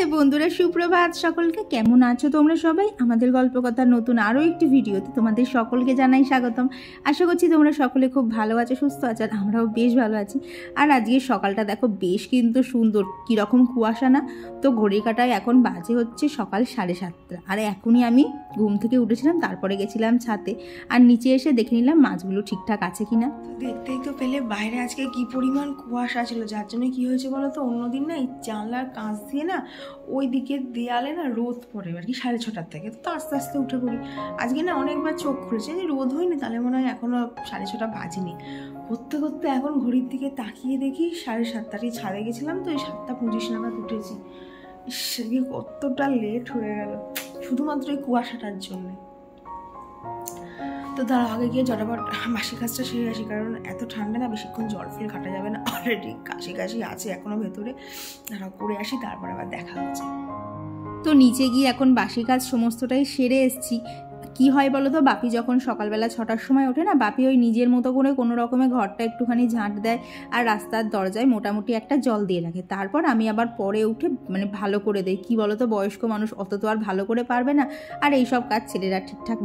রাধে বন্ধুরা, সুপ্রভাত সকলকে। কেমন আছো তোমরা সবাই? আমাদের গল্প কথার নতুন আরও একটি ভিডিওতে তোমাদের সকলকে জানাই স্বাগতম। আশা করছি তোমরা সকলে খুব ভালো আছো, সুস্থ আছো, আর আমরাও বেশ ভালো আছি। আর আজকে সকালটা দেখো বেশ কিন্তু সুন্দর, কীরকম কুয়াশা না। তো ঘড়ি কাটায় এখন বাজে হচ্ছে সকাল 7:30, আর এখনই আমি ঘুম থেকে উঠেছিলাম, তারপরে গেছিলাম ছাদে, আর নিচে এসে দেখে নিলাম মাছগুলো ঠিকঠাক আছে কিনা। দেখতেই তো পেলে বাইরে আজকে কি পরিমাণ কুয়াশা ছিল, যার জন্য কি হয়েছে বলো তো, অন্যদিন না এই জানলার কাঁচ দিয়ে না ওই দিকের দেয়ালে না রোদ পড়ে আর কি 6:30 থেকে, তো আস্তে আস্তে উঠে পড়ি। আজকে না অনেকবার চোখ খুলেছে, যে রোদ হয়নি, তাহলে মনে হয় এখনো 6:30 বাজেনি। করতে করতে এখন ঘড়ির দিকে তাকিয়ে দেখি 7:30। ছাদে গেছিলাম তো এই 7:25 নাগাদ উঠেছি। সে কতটা লেট হয়ে গেল শুধুমাত্র এই কুয়াশাটার জন্য। তো তার আগে গিয়ে জটাপট বাসি কাজটা সেরে আসি, কারণ এত ঠান্ডা না, বেশিক্ষণ জল ফেল কাটা যাবে না। অলরেডি কাশি আছে এখনো ভেতরে, তারা করে আসি, তারপর আবার দেখা হচ্ছে। তো নিচে গিয়ে এখন বাসি কাজ সমস্তটাই সেরে এসছি। কি হয় বলো তো, বাপি যখন সকালবেলা 6টার সময় ওঠে না, বাপি ওই নিজের মতো করে কোনো রকমে ঘরটা একটুখানি ঝাঁট দেয়, আর রাস্তার দরজায় মোটামুটি একটা জল দিয়ে রাখে। তারপর আমি আবার পরে উঠে মানে ভালো করে দেই। কি বলো তো, বয়স্ক মানুষ অত তো আর ভালো করে পারবে না, আর এই সব কাজ ছেলেরা ঠিকঠাক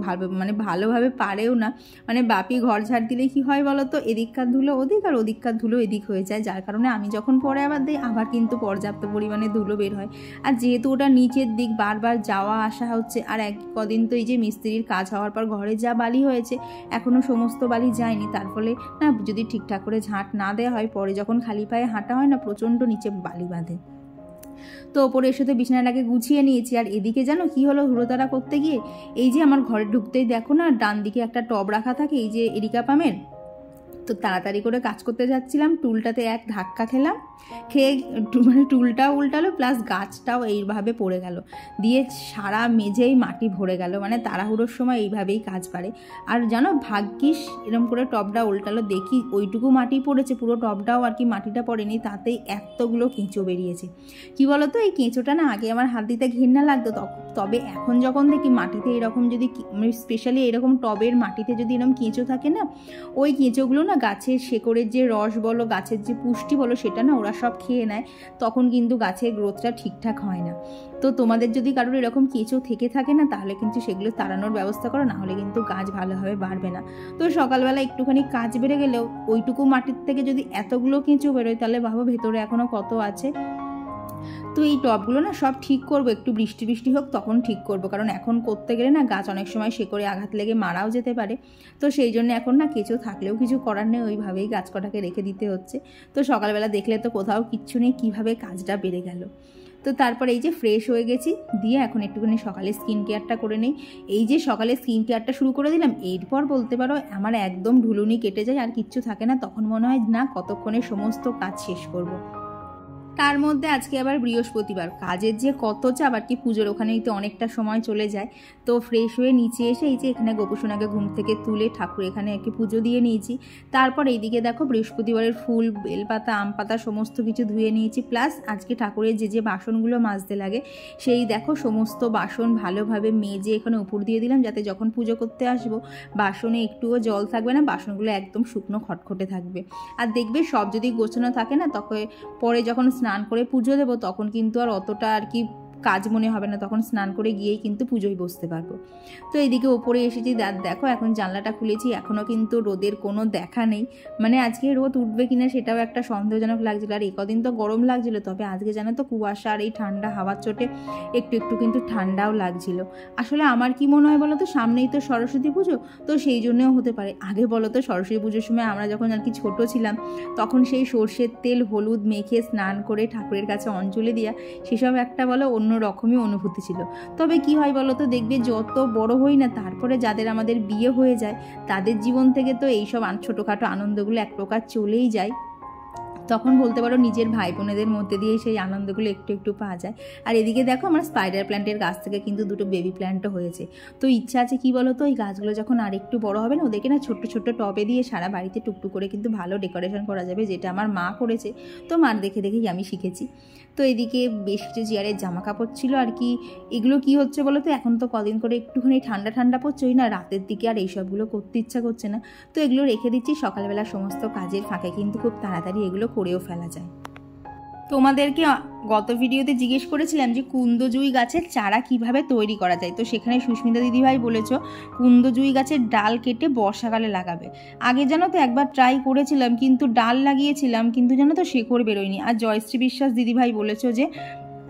ভালোভাবে পারেও না। মানে বাপি ঘর ঝাড় দিলে কি হয় বলো তো, এদিককার ধুলো ওদিক আর ওদিককার ধুলো এদিক হয়ে যায়, যার কারণে আমি যখন পরে আবার দিই আবার কিন্তু পর্যাপ্ত পরিমাণে ধুলো বের হয়। আর যেহেতু ওটা নিচের দিক বারবার যাওয়া আসা হচ্ছে, আর কদিন তো এই যে মিস্ত্রির কাজ হওয়ার পর ঘরে যা বালি হয়েছে, এখনো সমস্ত বালি যায়নি, তার ফলে না যদি ঠিকঠাক করে ঝাঁট না দেওয়া হয়, পরে যখন খালি পায়ে হাঁটা হয় না, প্রচণ্ড নিচে বালি বাঁধে। তো ওপরে এসে তো বিছানাটাকে গুছিয়ে নিয়েছি। আর এদিকে জানো কি হলো, হুড়োতাড়া করতে গিয়ে এই যে আমার ঘরে ঢুকতেই দেখো না ডান দিকে একটা টব রাখা থাকে, এই যে এরিকা পামের। তো তাড়াতাড়ি করে কাজ করতে যাচ্ছিলাম, টুলটাতে এক ধাক্কা খেয়ে মানে টুলটাও উল্টালো, প্লাস গাছটাও এইভাবে পড়ে গেল, দিয়ে সারা মেঝেই মাটি ভরে গেল। মানে তাড়াহুড়োর সময় এইভাবেই কাজ পারে। আর জানো ভাগ্যিস এরম করে টবটা উল্টালো, দেখি ওইটুকু মাটি পড়েছে, পুরো টবটাও আর কি মাটিটা পড়েনি, তাতেই এতগুলো কেঁচো বেরিয়েছে। কি বলো তো, এই কেঁচোটা না আগে আমার হাত দিতে ঘেন্না লাগতো, তবে এখন যখন দেখি মাটিতে এরকম যদি স্পেশালি এরকম টবের মাটিতে যদি এরকম কেঁচো থাকে না, ওই কেঁচোগুলো না গাছের শেকড়ের যে রস বলো, গাছের যে পুষ্টি বলো, সেটা না ওরা সব খেয়ে নেয়, তখন কিন্তু গাছের গ্রোথটা ঠিকঠাক হয় না। তো তোমাদের যদি কারোর এরকম কেঁচো থেকে থাকে না, তাহলে কিন্তু সেগুলো তাড়ানোর ব্যবস্থা করো, না হলে কিন্তু গাছ ভালোভাবে বাড়বে না। তো সকালবেলা একটুখানি কাজ বেড়ে গেলেও ওইটুকু মাটির থেকে যদি এতগুলো কেঁচো বেরোয়, তাহলে ভাবো ভেতরে এখনো কত আছে। তো এই টবগুলো না সব ঠিক করবো, একটু বৃষ্টি হোক তখন ঠিক করব, কারণ এখন করতে গেলে না গাছ অনেক সময় শেকড়ে আঘাত লেগে মারাও যেতে পারে। তো সেই জন্য এখন না কেঁচো থাকলেও কিছু করার নেই, ওইভাবেই গাছ কটাকে রেখে দিতে হচ্ছে। তো সকালবেলা দেখলে তো কোথাও কিচ্ছু নেই, কীভাবে কাজটা বেড়ে গেল। তো তারপর এই যে ফ্রেশ হয়ে গেছি, দিয়ে এখন একটুখানি সকালে স্কিন কেয়ারটা করে নেই। এই যে সকালে স্কিন কেয়ারটা শুরু করে দিলাম, এরপর বলতে পারো আমার একদম ঢুলুনি কেটে যায়, আর কিচ্ছু থাকে না। তখন মনে হয় না কতক্ষণে সমস্ত কাজ শেষ করব। তার মধ্যে আজকে আবার বৃহস্পতিবার, কাজের যে কত চাপ আর কি, পুজোর ওখানেই তো অনেকটা সময় চলে যায়। তো ফ্রেশ হয়ে নিচে এসে এই যে এখানে গোপুসোনাকে ঘুম থেকে তুলে ঠাকুর এখানে একটি পুজো দিয়ে নিয়েছি। তারপর এইদিকে দেখো বৃহস্পতিবারের ফুল, বেলপাতা, আম পাতা সমস্ত কিছু ধুয়ে নিয়েছি, প্লাস আজকে ঠাকুরের যে বাসনগুলো মাজতে লাগে, সেই দেখো সমস্ত বাসন ভালোভাবে মেজে এখানে উপর দিয়ে দিলাম, যাতে যখন পুজো করতে আসবো বাসনে একটুও জল থাকবে না, বাসনগুলো একদম শুকনো খটখটে থাকবে। আর দেখবে সব যদি গোছানো থাকে না, তখন পরে যখন স্নান করে পুজো দেবো, তখন কিন্তু আর অতটা আর কি কাজ মনে হবে না, তখন স্নান করে গিয়েই কিন্তু পুজোয় বসতে পারবো। তো এইদিকে ওপরে এসেছি, দেখো এখন জানলাটা খুলেছি, এখনও কিন্তু রোদের কোনো দেখা নেই। মানে আজকে রোদ উঠবে কিনা সেটাও একটা সন্দেহজনক লাগছিল। আর কদিন তো গরম লাগছিল, তবে আজকে জানো তো কুয়াশা আর এই ঠান্ডা হাওয়ার চোটে একটু কিন্তু ঠান্ডাও লাগছিল। আসলে আমার কি মনে হয় বলো তো, সামনেই তো সরস্বতী পুজো, তো সেই জন্যও হতে পারে। আগে বলো তো সরস্বতী পুজোর সময় আমরা যখন আর কি ছোটো ছিলাম, তখন সেই সর্ষের তেল হলুদ মেখে স্নান করে ঠাকুরের কাছে অঞ্জলি দেওয়া, সেসব একটা বলো অন্য রকমই অনুভূতি ছিল। তবে কি হয় বলো তো, দেখবে যত বড় হই না, তারপরে যাদের আমাদের বিয়ে হয়ে যায়, তাদের জীবন থেকে তো এইসব ছোটোখাটো আনন্দগুলো এক প্রকার চলেই যায়। তখন বলতে পারো নিজের ভাই বোনেদের মধ্যে দিয়ে সেই আনন্দগুলো একটু পাওয়া যায়। আর এদিকে দেখো আমার স্পাইডার প্ল্যান্টের গাছ থেকে কিন্তু দুটো বেবি প্ল্যান্টও হয়েছে। তো ইচ্ছা আছে কি বলো তো, এই গাছগুলো যখন আর একটু বড় হবে না, ওদেরকে না ছোট্ট টবে দিয়ে সারা বাড়িতে টুকটুক করে কিন্তু ভালো ডেকোরেশন করা যাবে, যেটা আমার মা করেছে। তো মার দেখেই আমি শিখেছি। তো এদিকে বেশ কিছু চেয়ারের জামা কাপড় ছিল আর কি। এগুলো কি হচ্ছে বলো তো, এখন তো কদিন করে একটুখানি ঠান্ডা পড়ছে, ওই না রাতের দিকে আর এইসবগুলো করতে ইচ্ছা করছে না। তো এগুলো রেখে দিচ্ছি, সকালবেলা সমস্ত কাজের ফাঁকে কিন্তু খুব তাড়াতাড়ি এগুলো করেও ফেলা যায়। তোমাদেরকে গত ভিডিওতে জিজ্ঞেস করেছিলাম যে কুন্দজুই গাছের চারা কিভাবে তৈরি করা যায়, তো সেখানে সুস্মিতা দিদিভাই বলেছ কুন্দজুই গাছের ডাল কেটে বর্ষাকালে লাগাবে। আগে জানো তো একবার ট্রাই করেছিলাম, কিন্তু ডাল লাগিয়েছিলাম, কিন্তু জানো তো শেকড় বেরোয়নি। আর জয়শ্রী বিশ্বাস দিদিভাই বলেছ যে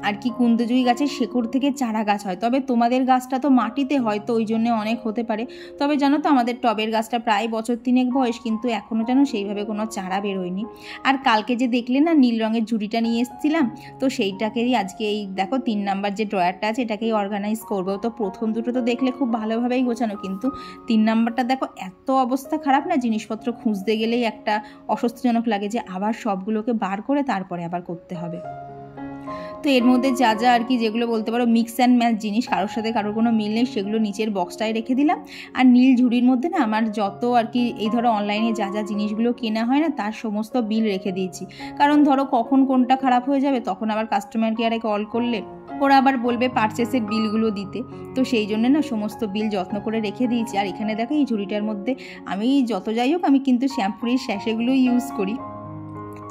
আর কি কুন্দজুই গাছের শেকড় থেকে চারা গাছ হয়, তবে তোমাদের গাছটা তো মাটিতে হয়, তো ওই জন্যে অনেক হতে পারে। তবে জানো তো আমাদের টবের গাছটা প্রায় বছর 3 বয়স, কিন্তু এখনও যেন সেইভাবে কোনো চারা বেরোয়নি। আর কালকে যে দেখলে না নীল রঙের ঝুড়িটা নিয়ে এসেছিলাম, তো সেইটাকেই আজকে এই দেখো 3 নাম্বার যে ড্রয়ারটা আছে এটাকেই অর্গানাইজ করবো। তো প্রথম দুটো তো দেখলে খুব ভালোভাবেই গোছানো, কিন্তু 3 নাম্বারটা দেখো এত অবস্থা খারাপ না, জিনিসপত্র খুঁজতে গেলেই একটা অস্বস্তিজনক লাগে যে আবার সবগুলোকে বার করে তারপরে আবার করতে হবে। তো এর মধ্যে যা যা আর কি যেগুলো বলতে পারো মিক্স অ্যান্ড ম্যাচ জিনিস, কারোর সাথে কারোর কোনো মিল নেই, সেগুলো নিচের বক্সটায় রেখে দিলাম। আর নীল ঝুড়ির মধ্যে না আমার যত আর কি এই ধরো অনলাইনে যা যা জিনিসগুলো কেনা হয় না তার সমস্ত বিল রেখে দিয়েছি, কারণ ধরো কখন কোনটা খারাপ হয়ে যাবে তখন আবার কাস্টমার কেয়ারে কল করলে ওরা আবার বলবে পারচেসের বিলগুলো দিতে, তো সেই জন্য না সমস্ত বিল যত্ন করে রেখে দিয়েছি। আর এখানে দেখো এই ঝুড়িটার মধ্যে আমি যত যাই হোক আমি কিন্তু শ্যাম্পুরের স্যাশেগুলো ইউজ করি,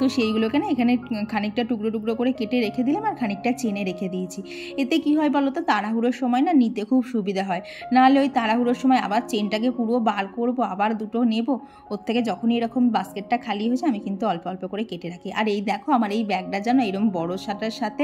তো সেইগুলোকে না এখানে খানিকটা টুকরো টুকরো করে কেটে রেখে দিলাম আর খানিকটা চেনে রেখে দিয়েছি। এতে কি হয় বলো তো, তাড়াহুড়োর সময় না নিতে খুব সুবিধা হয়, নাহলে ওই তাড়াহুড়োর সময় আবার চেনটাকে পুরো বার করবো, আবার দুটো নেব, ওর থেকে যখনই এরকম বাস্কেটটা খালি হয়েছে আমি কিন্তু অল্প অল্প করে কেটে রাখি। আর এই দেখো আমার এই ব্যাগটা যেন এরকম বড় শাটার সাথে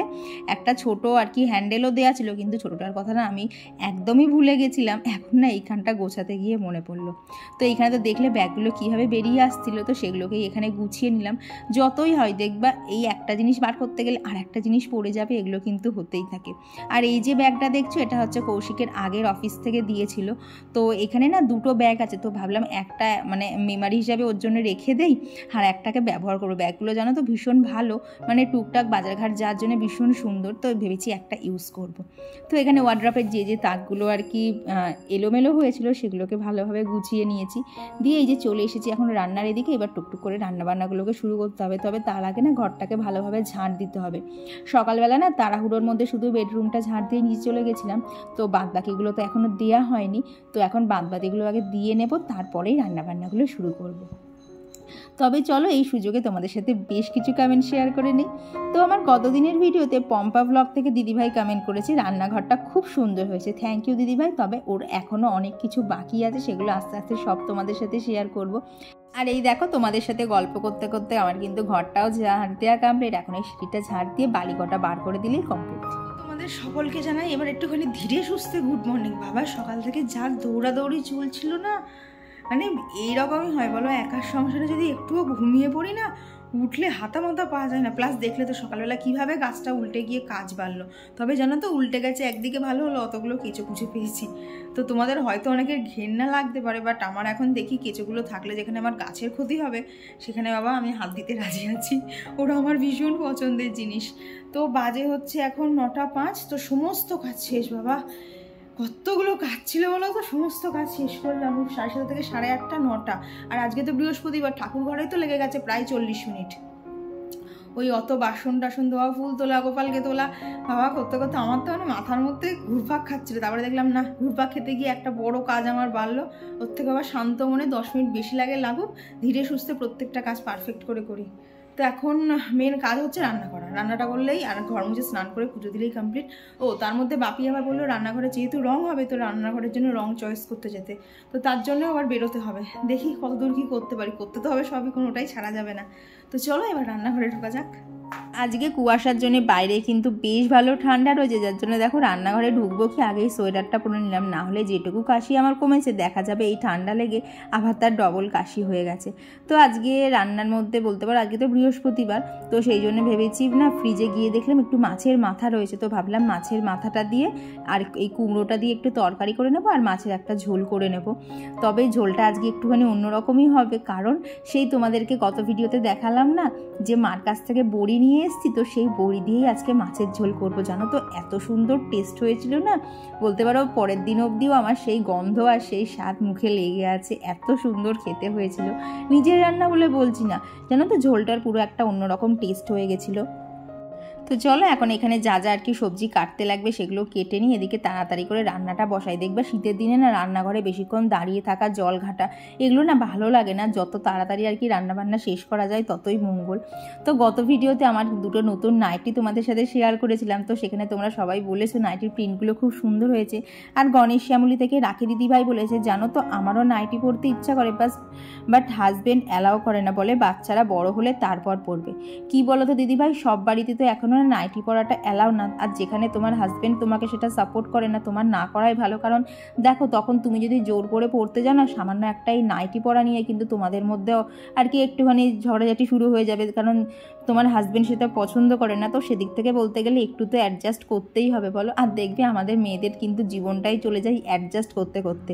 একটা ছোট আর কি হ্যান্ডেলও দেওয়া ছিল, কিন্তু ছোটোটার কথা না আমি একদমই ভুলে গেছিলাম, এখন না এইখানটা গোছাতে গিয়ে মনে পড়লো। তো এইখানে তো দেখলে ব্যাগগুলো কীভাবে বেরিয়ে আসছিলো, তো সেগুলোকেই এখানে গুছিয়ে নিলাম। যতই হয় দেখবা এই একটা জিনিস বার করতে গেলে আর একটা জিনিস পড়ে যাবে, এগুলো কিন্তু হতেই থাকে। আর এই যে ব্যাগটা দেখছো এটা হচ্ছে কৌশিকের আগের অফিস থেকে দিয়েছিল, তো এখানে না দুটো ব্যাগ আছে, তো ভাবলাম একটা মানে মেমারি হিসাবে ওর জন্য রেখে দেই আর একটাকে ব্যবহার করবো। ব্যাগগুলো জানো তো ভীষণ ভালো, মানে টুকটাক বাজারঘাট যাওয়ার জন্য ভীষণ সুন্দর, তো ভেবেছি একটা ইউজ করব। তো এখানে ওয়ার্ড্রপের যে যে তাকগুলো আর কি এলোমেলো হয়েছিল সেগুলোকে ভালোভাবে গুছিয়ে নিয়েছি, দিয়ে এই যে চলে এসেছি এখন রান্নার এদিকে। এবার টুকটুক করে রান্নাবান্নাগুলোকে শুরু করতে হবে, তবে তার আগে না ঘরটাকে ভালোভাবে ঝাঁট দিতে হবে। সকালবেলা না তাড়াহুড়োর মধ্যে শুধু বেডরুমটা ঝাঁট দিয়ে নিচে চলে গেছিলাম, তো বাদবাকিগুলো তো এখনও দেওয়া হয়নি, তো এখন বাদবাকিগুলো আগে দিয়ে নেব, তারপরেই রান্নাবান্নাগুলো শুরু করব। তবে চলো এই সুযোগে তোমাদের সাথে বেশ কিছু কমেন্ট শেয়ার করে নিই। তো আমার গতদিনের ভিডিওতে পম্পা ব্লগ থেকে দিদিভাই কমেন্ট করেছে রান্নাঘরটা খুব সুন্দর হয়েছে, থ্যাংক ইউ দিদিভাই, তবে ওর এখনও অনেক কিছু বাকি আছে, সেগুলো আস্তে আস্তে সব তোমাদের সাথে শেয়ার করব। আর এই দেখো তোমাদের সাথে গল্প করতে করতে আমার কিন্তু ঘরটাও ঝাড় দেওয়া কমপ্লিট, এখন এই সিঁড়িটা ঝাড় দিয়ে বালিকটা বার করে দিলেই কমপ্লিট। তোমাদের সকলকে জানাই এবার একটুখানি ধীরে সুস্থে গুড মর্নিং। বাবা সকাল থেকে যা দৌড়াদৌড়ি চলছিল না, মানে এইরকমই হয় বলো, একার সংসারে যদি একটুও ঘুমিয়ে পড়ি না উঠলে হাতা মাথা পাওয়া যায় না। প্লাস দেখলে তো সকালবেলা কীভাবে গাছটা উল্টে গিয়ে কাজ বাড়লো, তবে জানো তো উল্টে গেছে একদিকে ভালো হলো, অতগুলো কেঁচো কুচে পেয়েছি। তো তোমাদের হয়তো অনেকের ঘেন্না লাগতে পারে, বাট আমার এখন দেখি কেঁচোগুলো থাকলে যেখানে আমার গাছের ক্ষতি হবে সেখানে বাবা আমি হাত দিতে রাজি আছি, ওরা আমার ভীষণ পছন্দের জিনিস। তো বাজে হচ্ছে এখন 9:05, তো সমস্ত কাজ শেষ বাবা। কতগুলো কাজ ছিল বলো তো, সমস্ত কাজ শেষ করলাম 7:30 থেকে 8:30 9টা। আর আজকে তো বৃহস্পতিবার, ঠাকুর ঘরেই তো লেগে গেছে প্রায় 40 মিনিট। ওই অত বাসন টাসন ধোয়া, ফুল তোলা, গোপালকে তোলা, বাবা করতে করতে আমার তো মানে মাথার মধ্যে ঘুরপাক খাচ্ছিল। তারপরে দেখলাম না, ঘুরপাক খেতে গিয়ে একটা বড় কাজ আমার বাড়লো, ওর থেকে আবার শান্ত মনে 10 মিনিট বেশি লাগে লাগুক, ধীরে সুস্থে প্রত্যেকটা কাজ পারফেক্ট করে করি। তো এখন মেন কাজ হচ্ছে রান্না করা, রান্নাটা করলেই আর ঘর মুছে স্নান করে পুজো দিলেই কমপ্লিট। ও তার মধ্যে বাপি আবার বললো রান্নাঘরে যেহেতু রং হবে, তো রান্নাঘরের জন্য রং চয়েস করতে যেতে, তো তার জন্য আবার বেরোতে হবে। দেখি কতদূর কী করতে পারি, করতে তো হবে সবই, কোনোটাই ছাড়া যাবে না। তো চলো এবার রান্নাঘরে ঢোকা যাক। আজকে কুয়াশার জন্য বাইরে কিন্তু বেশ ভালো ঠান্ডা রয়েছে, যার জন্য দেখো রান্নাঘরে ঢুকবো কি আগেই সোয়েটারটা পরে নিলাম, না হলে যেটুকু কাশি আমার কমেছে দেখা যাবে এই ঠান্ডা লেগে আবার তার ডবল কাশি হয়ে গেছে। তো আজকে রান্নার মধ্যে বলতে পারো আজকে তো বৃহস্পতিবার, তো সেই জন্য ভেবেছি না ফ্রিজে গিয়ে দেখলাম একটু মাছের মাথা রয়েছে, তো ভাবলাম মাছের মাথাটা দিয়ে আর এই কুমড়োটা দিয়ে একটু তরকারি করে নেবো আর মাছের একটা ঝোল করে নেব। তবে ঝোলটা আজকে একটুখানি অন্যরকমই হবে, কারণ সেই তোমাদেরকে গত ভিডিওতে দেখালাম না যে মার কাছ থেকে বড়ি নিয়ে এসছি, তো সেই বড়ি দিয়েই আজকে মাছের ঝোল করব। জানো তো এত সুন্দর টেস্ট হয়েছিল না, বলতে পারো পরের দিন অবধিও আমার সেই গন্ধ আর সেই স্বাদ মুখে লেগে আছে, এত সুন্দর খেতে হয়েছিল। নিজের রান্না বলে বলছি না, জানো তো ঝোলটার পুরো একটা অন্যরকম টেস্ট হয়ে গেছিলো। তো তো চলো এখন এখানে যা যা আর কি সবজি কাটতে লাগবে সেগুলো কেটে নিই, এদিকে তাড়াতাড়ি করে রান্নাটা বসাই। দেখবে শীতের দিনে না রান্নাঘরে বেশিক্ষণ দাঁড়িয়ে থাকা, জল ঘাটা, এগুলো না ভালো লাগে না। যত তাড়াতাড়ি আর কি রান্নাবান্না শেষ করা যায় ততই মঙ্গল। তো গত ভিডিওতে আমার দুটো নতুন নাইটি তোমাদের সাথে শেয়ার করেছিলাম, তো সেখানে তোমরা সবাই বলেছো নাইটির প্রিন্টগুলো খুব সুন্দর হয়েছে। আর গণেশ শ্যামলী থেকে রাখি দিদিভাই বলেছে, জানো তো আমারও নাইটি পরতে ইচ্ছা করে, বাট হাজব্যান্ড অ্যালাউ করে না, বলে বাচ্চারা বড় হলে তারপর পরবে। কি বলো তো দিদিভাই, সব বাড়িতে তো এখনও নাইটি পরাটা অ্যালাউ না। আর যেখানে তোমার হাজব্যান্ড তোমাকে সেটা সাপোর্ট করে না, তোমার না করাই ভালো। কারণ দেখো তখন তুমি যদি জোর করে পড়তে যাও না, সামান্য একটাই নাইটি পরা নিয়ে কিন্তু তোমাদের মধ্যেও আর কি একটুখানি ঝগড়াঝাটি শুরু হয়ে যাবে, কারণ তোমার হাজব্যান্ড সেটা পছন্দ করে না। তো সেদিক থেকে বলতে গেলে একটু তো অ্যাডজাস্ট করতেই হবে বলো। আর দেখবে আমাদের মেয়েদের কিন্তু জীবনটাই চলে যায় অ্যাডজাস্ট করতে করতে।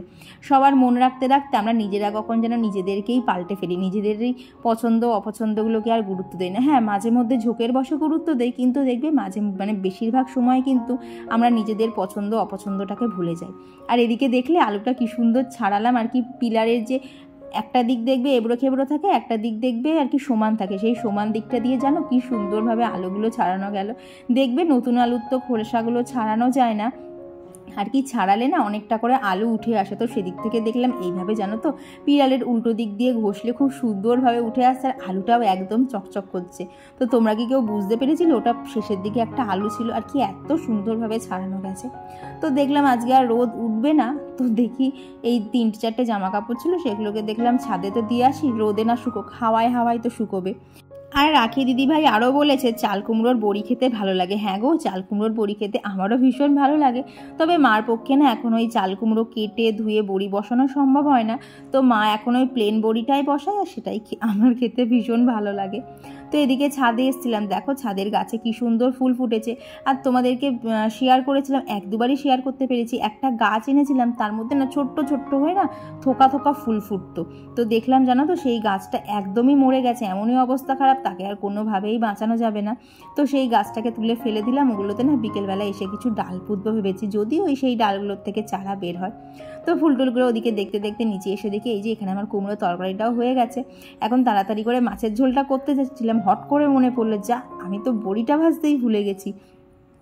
সবার মন রাখতে রাখতে আমরা নিজেরা কখন যেন নিজেদেরকেই পাল্টে ফেলি, নিজেদেরই পছন্দ অপছন্দগুলোকে আর গুরুত্ব দেই না। হ্যাঁ, মাঝে মধ্যে ঝোঁকের বশে গুরুত্ব দেই, কিন্তু দেখবে মাঝে বেশিরভাগ সময় কিন্তু আমরা নিজেদের পছন্দ অপছন্দটাকে ভুলে যাই। আর এদিকে দেখলে আলুটা কি সুন্দর ছাড়ালাম আর কি। পিলারের যে একটা দিক দেখবে এবড়ো খেবড়ো থাকে, একটা দিক দেখবে আর কি সমান থাকে, সেই সমান দিকটা দিয়ে জানো কি সুন্দরভাবে আলুগুলো ছাড়ানো গেল। দেখবে নতুন আলুর তো খোলসাগুলো ছাড়ানো যায় না, আর কি ছাড়ালে না অনেকটা করে আলু উঠে আসে। তো সেদিক থেকে দেখলাম এইভাবে জানো তো পিলারের উল্টো দিক দিয়ে ঘষলে খুব সুন্দরভাবে উঠে আসছে, আর আলুটাও একদম চকচক করছে। তো তোমরা কি কেউ বুঝতে পেরেছিলে ওটা শেষের দিকে একটা আলু ছিল, আর কি এত সুন্দরভাবে ছাড়ানো গেছে। তো দেখলাম আজকে আর রোদ উঠবে না, তো দেখি এই 3-4টে জামা কাপড় ছিল সেগুলোকে দেখলাম ছাদে তো দিয়ে আসি, রোদে না শুকোক, হাওয়ায় হাওয়ায় তো শুকোবে। আর রাখি দিদিভাই আরও বলেছে চাল কুমড়োর বড়ি খেতে ভালো লাগে। হ্যাঁ গো, চাল কুমড়োর বড়ি খেতে আমারও ভীষণ ভালো লাগে, তবে মার পক্ষে না এখন ওই চাল কুমড়ো কেটে ধুয়ে বড়ি বসানো সম্ভব হয় না। তো মা এখন ওই প্লেন বড়িটাই বসায়, আর সেটাই আমার খেতে ভীষণ ভালো লাগে। তো এদিকে ছাদে এসেছিলাম, দেখো ছাদের গাছে কি সুন্দর ফুল ফুটেছে। আর তোমাদেরকে শেয়ার করেছিলাম, 1-2বারই শেয়ার করতে পেরেছি, একটা গাছ এনেছিলাম তার মধ্যে না ছোট্ট ছোট্ট হয়ে না থোকা থোকা ফুল ফুটতো। তো দেখলাম জানো তো সেই গাছটা একদমই মরে গেছে, এমনই অবস্থা খারাপ, তাকে আর কোনোভাবেই বাঁচানো যাবে না। তো সেই গাছটাকে তুলে ফেলে দিলাম, ওগুলোতে না বিকেলবেলা এসে কিছু ডাল পুঁতবো ভেবেছি, যদিও সেই ডালগুলোর থেকে চারা বের হয়। তো ফুল টুলগুলো ওদিকে দেখতে দেখতে নিচে এসে দেখি এই যে এখানে আমার কুমড়ো তরকারিটাও হয়ে গেছে। এখন তাড়াতাড়ি করে মাছের ঝোলটা করতে যাচ্ছিলাম, হট করে মনে পড়লো যা আমি তো বড়িটা ভাজতেই ভুলে গেছি।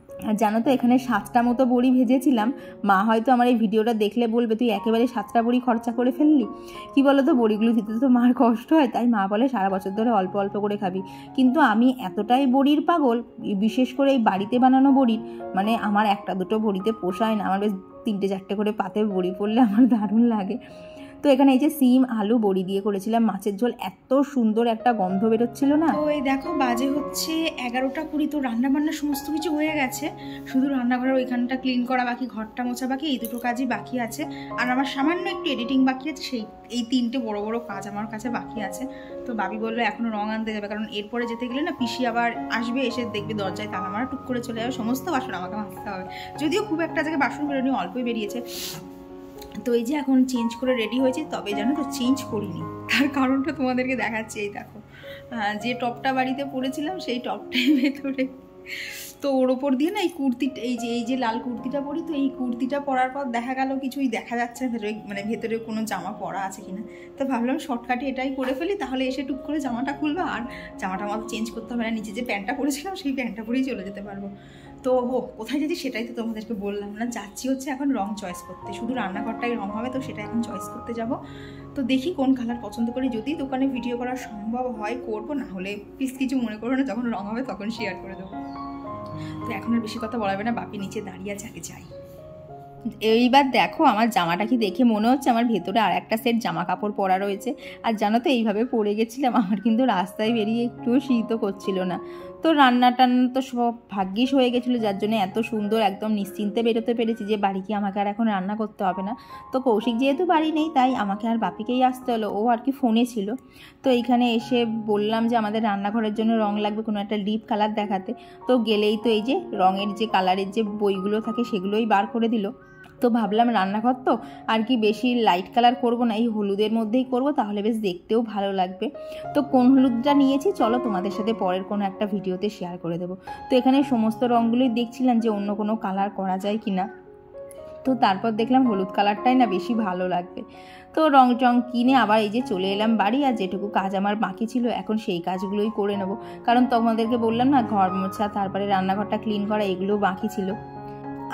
আর জানো তো এখানে 7টা মতো বড়ি ভেজেছিলাম। মা হয়তো আমার এই ভিডিওটা দেখলে বলবে তুই একেবারে 7টা বড়ি খরচা করে ফেললি। কি বলো তো, বড়িগুলো দিতে তো মার কষ্ট হয়, তাই মা বলে সারা বছর ধরে অল্প অল্প করে খাবি। কিন্তু আমি এতটাই বড়ির পাগল, বিশেষ করে এই বাড়িতে বানানো বড়ির, মানে আমার 1-2টো বড়িতে পোষায় না, আমার বেশ 3-4টে করে পাতে বড়ি পড়লে আমার দারুণ লাগে। তো এখানে এই যে সিম আলু বড়ি দিয়ে করেছিলাম মাছের ঝোল, এত সুন্দর একটা গন্ধ বেরোচ্ছিল না। তো এই দেখো বাজে হচ্ছে 11টা 20, তো রান্নাবান্না সমস্ত কিছু হয়ে গেছে, শুধু রান্নাঘরের ওইখানটা ক্লিন করা বাকি, ঘরটা মোছা বাকি, এই দুটো কাজই বাকি আছে। আর আমার সামান্য একটু এডিটিং বাকি আছে, এই 3টে বড় বড় কাজ আমার কাছে বাকি আছে। তো বাবি বললো এখনো রং আনতে যাবে, কারণ এরপরে যেতে গেলে না পিসি আবার আসবে, এসে দেখবে দরজায় তালা মারা, টুক করে চলে যাবে, সমস্ত বাসন আমাকে মাজতে হবে। যদিও খুব একটা জায়গায় বাসন বেরোনি, অল্পই বেরিয়েছে। তো এই যে এখন চেঞ্জ করে রেডি হয়েছে, তবে জানো তো চেঞ্জ করিনি, তার কারণটা তোমাদেরকে দেখাচ্ছি। এই দেখো যে টপটা বাড়িতে পরেছিলাম সেই টপটাই ভেতরে, তো ওর ওপর দিয়ে না এই কুর্তিটা, এই যে লাল কুর্তিটা পরি, তো এই কুর্তিটা পরার পর দেখা গেল কিছুই দেখা যাচ্ছে না ভেতরে, মানে ভেতরে কোনো জামা পরা আছে কিনা। তো ভাবলাম শর্টকাটে এটাই করে ফেলি, তাহলে এসে টুক করে জামাটা খুলবো, আর জামাটা আমাদের চেঞ্জ করতে হবে না, নিচে যে প্যান্টটা পরেছিলাম সেই প্যান্টটা পরেই চলে যেতে পারবো। তো কোথায় যাচ্ছি সেটাই তো তোমাদেরকে বললাম না, যাচ্ছি হচ্ছে এখন রং চয়েস করতে, শুধু রান্নাঘরটাই রং হবে, তো সেটা এখন চয়েস করতে যাব। তো দেখি কোন কালার পছন্দ করি, যদি দোকানে ভিডিও করা সম্ভব হয় করবো, না হলে প্লিজ কিছু মনে করো না, যখন রং হবে তখন শেয়ার করে দেবো। তো এখন আর বেশি কথা বলাবে না, বাপি নিচে দাঁড়িয়ে আছে, আগে যাই। এইবার দেখো আমার জামাটা কি দেখে মনে হচ্ছে আমার ভেতরে আর একটা সেট জামা কাপড় পরা রয়েছে। আর জানো তো এইভাবে পরে গেছিলাম, আমার কিন্তু রাস্তায় বেরিয়ে একটুও শীতও করছিল না। তো রান্না টান্না তো সব ভাগ্যিস হয়ে গেছিলো, যার জন্য এত সুন্দর একদম নিশ্চিন্তে বেরোতে পেরেছি যে বাড়ি কি আমাকে আর এখন রান্না করতে হবে না। তো কৌশিক যেহেতু বাড়ি নেই, তাই আমাকে আর বাপিকেই আসতে হলো, ও আর কি ফোনে ছিল। তো এইখানে এসে বললাম যে আমাদের রান্নাঘরের জন্য রং লাগবে, কোনো একটা ডিপ কালার দেখাতে। তো গেলেই তো এই যে রঙের যে কালারের যে বইগুলো থাকে সেগুলোই বার করে দিল। তো ভাবলাম রান্নাঘর তো আর কি বেশি লাইট কালার করব না, এই হলুদের মধ্যেই করব, তাহলে বেশ দেখতেও ভালো লাগবে। তো কোন হলুদটা নিয়েছি চলো তোমাদের সাথে পরের কোনো একটা ভিডিওতে শেয়ার করে দেবো। তো এখানে সমস্ত রঙগুলোই দেখছিলাম যে অন্য কোনো কালার করা যায় কি না। তো তারপর দেখলাম হলুদ কালারটাই না বেশি ভালো লাগবে। তো রং টং কিনে আবার এই যে চলে এলাম বাড়ি। আর যেটুকু কাজ আমার বাকি ছিল এখন সেই কাজগুলোই করে নেব, কারণ তোমাদেরকে বললাম না ঘর মোছা, তারপরে রান্নাঘরটা ক্লিন করা, এগুলো বাকি ছিল।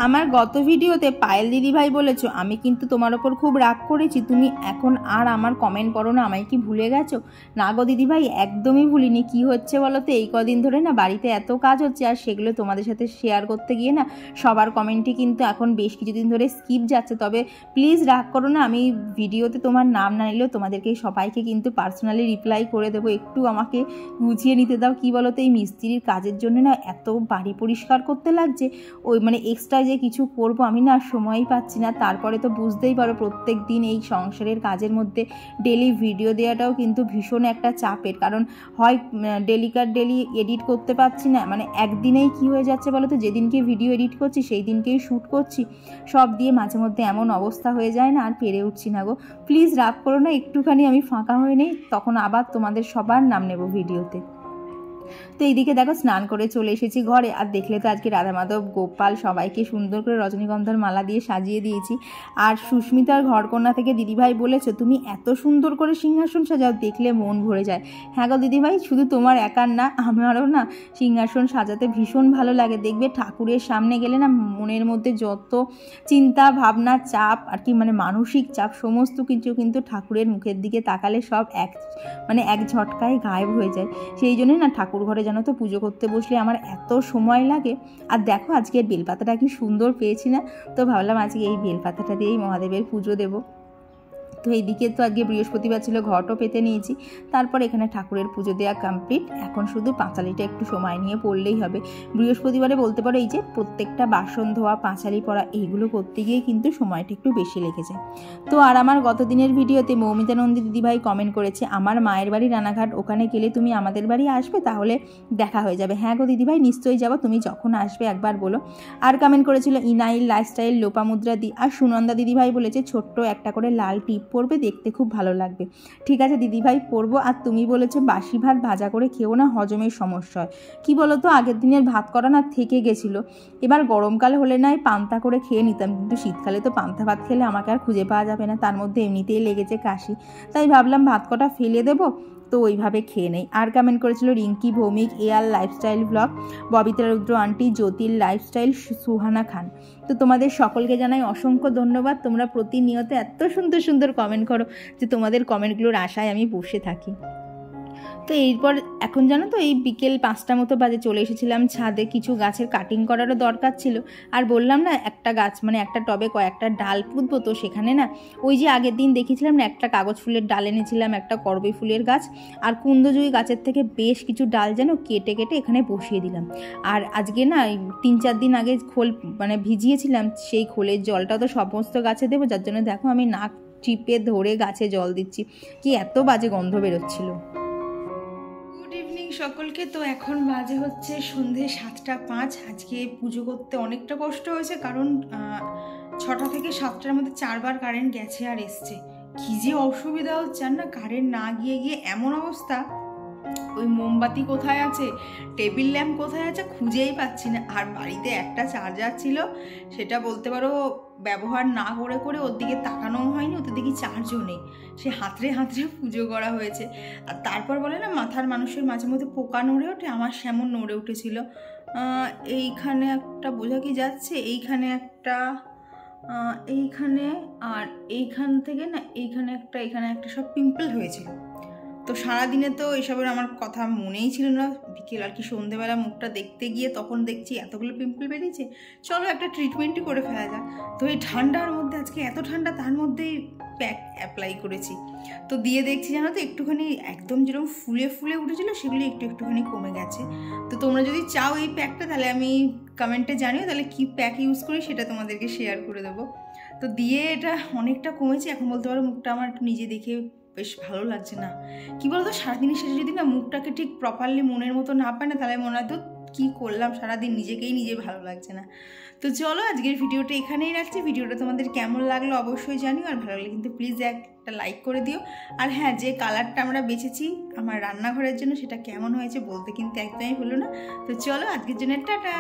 আমার গত ভিডিওতে পায়েল দিদিভাই বলেছো আমি কিন্তু তোমার ওপর খুব রাগ করেছি, তুমি এখন আর আমার কমেন্ট করো না, আমায় কি ভুলে গেছো? না গো দিদিভাই, একদমই ভুলিনি। কি হচ্ছে বলো তো, এই কদিন ধরে না বাড়িতে এত কাজ হচ্ছে, আর সেগুলো তোমাদের সাথে শেয়ার করতে গিয়ে না সবার কমেন্টই কিন্তু এখন বেশ কিছুদিন ধরে স্কিপ যাচ্ছে। তবে প্লিজ রাগ করো না, আমি ভিডিওতে তোমার নাম না নিলেও তোমাদেরকে সবাইকে কিন্তু পার্সোনালি রিপ্লাই করে দেবো। একটু আমাকে গুছিয়ে নিতে দাও। কি বলো তো, এই মিস্ত্রির কাজের জন্য না এত বাড়ি পরিষ্কার করতে লাগছে, ওই মানে এক্সট্রা যে কিছু করব আমি না সময়ই পাচ্ছি না। তারপরে তো বুঝতেই পারো প্রত্যেক দিন এই সংসারের কাজের মধ্যে ডেলি ভিডিও দেওয়াটাও কিন্তু ভীষণ একটা চাপের, কারণ হয় ডেলি এডিট করতে পারছি না, মানে একদিনেই কি হয়ে যাচ্ছে বলো তো, যেদিনকে ভিডিও এডিট করছি সেই দিনকেই শ্যুট করছি, সব দিয়ে মাঝে মধ্যে এমন অবস্থা হয়ে যায় না আর পেরে উঠছি না গো। প্লিজ রাগ করো না, একটুখানি আমি ফাঁকা হয়ে নেই, তখন আবার তোমাদের সবার নাম নেব ভিডিওতে। তো এইদিকে দেখো স্নান করে চলে এসেছি ঘরে। আর দেখলে তো আজকে রাধা মাধব গোপাল সবাইকে সুন্দর করে রজনীগন্ধার মালা দিয়ে সাজিয়ে দিয়েছি। আর সুস্মিতার ঘরকন্যা থেকে দিদিভাই বলেছো তুমি এত সুন্দর করে সিংহাসন সাজাও, দেখলে মন ভরে যায়। হ্যাঁ গো দিদিভাই, শুধু তোমার একার না, আমারও না সিংহাসন সাজাতে ভীষণ ভালো লাগে। দেখবে ঠাকুরের সামনে গেলে না মনের মধ্যে যত চিন্তা ভাবনা চাপ আর কি, মানে মানসিক চাপ সমস্ত কিছু কিন্তু ঠাকুরের মুখের দিকে তাকালে সব এক ঝটকায় গায়েব হয়ে যায়। সেই জন্যই না ঠাকুর ঘরে জানো তো পুজো করতে বসলে আমার এত সময় লাগে। আর দেখো আজকের বেলপাতাটা কি সুন্দর পেয়েছি না, তো ভাবলাম আজকে এই বেলপাতাটা দিয়েই মহাদেবের পুজো দেবো। তো এইদিকে তো আজকে বৃহস্পতিবার ছিল, ঘটও পেতে নিয়েছি। তারপর এখানে ঠাকুরের পুজো দেওয়া কমপ্লিট, এখন শুধু পাঁচালিটা একটু সময় নিয়ে পড়লেই হবে। বৃহস্পতিবারে বলতে পারো এই যে প্রত্যেকটা বাসন ধোয়া, পাঁচালি পড়া, এইগুলো করতে গিয়ে কিন্তু সময়টা একটু বেশি লেগে যায়। তো আর আমার গত দিনের ভিডিওতে মৌমিতা নন্দী দিদিভাই কমেন্ট করেছে আমার মায়ের বাড়ি রানাঘাট, ওখানে গেলে তুমি আমাদের বাড়ি আসবে, তাহলে দেখা হয়ে যাবে। হ্যাঁ গো দিদিভাই, নিশ্চয়ই যাবো, তুমি যখন আসবে একবার বলো। আর কমেন্ট করেছিল ইনাইল লাইফস্টাইল, লোপামুদ্রা দি, আর সুনন্দা দিদিভাই বলেছে ছোট্ট একটা করে লাল টিপ পরবে, দেখতে খুব ভালো লাগবে। ঠিক আছে দিদিভাই, পরবো। আর তুমি বলেছো বাসি ভাত ভাজা করে খেও না, হজমের সমস্যা হয়। কি বলো তো, আগের দিনের ভাত করা না থেকে গেছিলো, এবার গরমকাল হলে নয় পান্তা করে খেয়ে নিতাম, কিন্তু শীতকালে তো পান্তা ভাত খেলে আমাকে আর খুঁজে পাওয়া যাবে না, তার মধ্যে এমনিতেই লেগেছে কাশি, তাই ভাবলাম ভাত কটা ফেলে দেবো, তো ওইভাবে খেয়ে নেই। আর কমেন্ট করেছিল Rinki Bhowmik, AR lifestyle blog, Babita Rudra aunty, জ্যোতির লাইফস্টাইল, সুহানা খান। তো তোমাদের সকলকে জানাই অসংখ্য ধন্যবাদ, তোমরা প্রতিনিয়ত এত সুন্দর সুন্দর কমেন্ট করো যে তোমাদের কমেন্টগুলোর আশায় আমি বসে থাকি। তো এরপর এখন জানো তো এই বিকেল 5টা মতো বাজে চলে এসেছিলাম ছাদে, কিছু গাছের কাটিং করারও দরকার ছিল। আর বললাম না একটা গাছ মানে একটা টবে কয়েকটা ডাল পুঁতবো, তো সেখানে না ওই যে আগের দিন দেখেছিলাম না একটা কাগজ ফুলের ডাল এনেছিলাম, একটা করবী ফুলের গাছ আর কুন্দজয়ী গাছের থেকে বেশ কিছু ডাল যেন কেটে কেটে এখানে বসিয়ে দিলাম। আর আজকে না 3-4 দিন আগে খোল মানে ভিজিয়েছিলাম, সেই খোলের জলটা তো সমস্ত গাছে দেবো, যার জন্য দেখো আমি নাক চিপে ধরে গাছে জল দিচ্ছি, কি এত বাজে গন্ধ বেরোচ্ছিল। সকলকে, তো এখন বাজে হচ্ছে সন্ধে 7টা 5। আজকে পুজো করতে অনেকটা কষ্ট হয়েছে, কারণ 6টা থেকে 7টার মধ্যে 4বার কারেন্ট গেছে আর এসছে। কি যে অসুবিধা হচ্ছে, আর না কারেন্ট না গিয়ে এমন অবস্থা, ওই মোমবাতি কোথায় আছে, টেবিল ল্যাম্প কোথায় আছে খুঁজেই পাচ্ছি না। আর বাড়িতে একটা চার্জার ছিল, সেটা বলতে পারো ব্যবহার না করে করে ওর দিকে তাকানোও হয়নি, ওতে দেখি চার্জও নেই, সে হাতড়ে হাতড়ে পুজো করা হয়েছে। আর তারপর বলে না মাথার মানুষের মাঝে মধ্যে পোকা নড়ে ওঠে, আমার সেমন নড়ে উঠেছিল। এইখানে একটা, বোঝা কি যাচ্ছে, এইখানে একটা, এইখানে, আর এইখান থেকে না এইখানে একটা সব পিম্পল হয়েছিল। তো সারাদিনে তো এসবের আমার কথা মনেই ছিল না, বিকেল আর কি সন্ধেবেলা মুখটা দেখতে গিয়ে তখন দেখছি এতগুলো পিম্পল বেরিয়েছে, চলো একটা ট্রিটমেন্টই করে ফেলা যাক। তো এই ঠান্ডার মধ্যে, আজকে এত ঠান্ডা, তার মধ্যেই প্যাক অ্যাপ্লাই করেছি, তো দিয়ে দেখছি জানো তো একটুখানি একদম যেরকম ফুলে ফুলে উঠেছিল সেগুলি একটুখানি কমে গেছে। তো তোমরা যদি চাও এই প্যাকটা, তাহলে আমি কমেন্টে জানিও, তাহলে কি প্যাক ইউজ করি সেটা তোমাদেরকে শেয়ার করে দেবো। তো দিয়ে এটা অনেকটা কমেছে, এখন বলতে পারো মুখটা আমার একটু নিজে দেখে বেশ ভালো লাগছে। না কি বলতো, সারাদিনের শেষে যদি না মুখটাকে ঠিক প্রপারলি মনের মতো না পায় না, তাহলে মনে হয় তো কী করলাম সারাদিন, নিজে ভালো লাগছে না। তো চলো আজকের ভিডিওটা এখানেই রাখছি। ভিডিওটা তোমাদের কেমন লাগলো অবশ্যই জানিও, আর ভালো লাগলে কিন্তু প্লিজ একটা লাইক করে দিও। আর হ্যাঁ, যে কালারটা আমরা বেছেছি আমার রান্নাঘরের জন্য সেটা কেমন হয়েছে বলতে কিন্তু একদমই ভুলো না। তো চলো আজকের জন্য টাটা।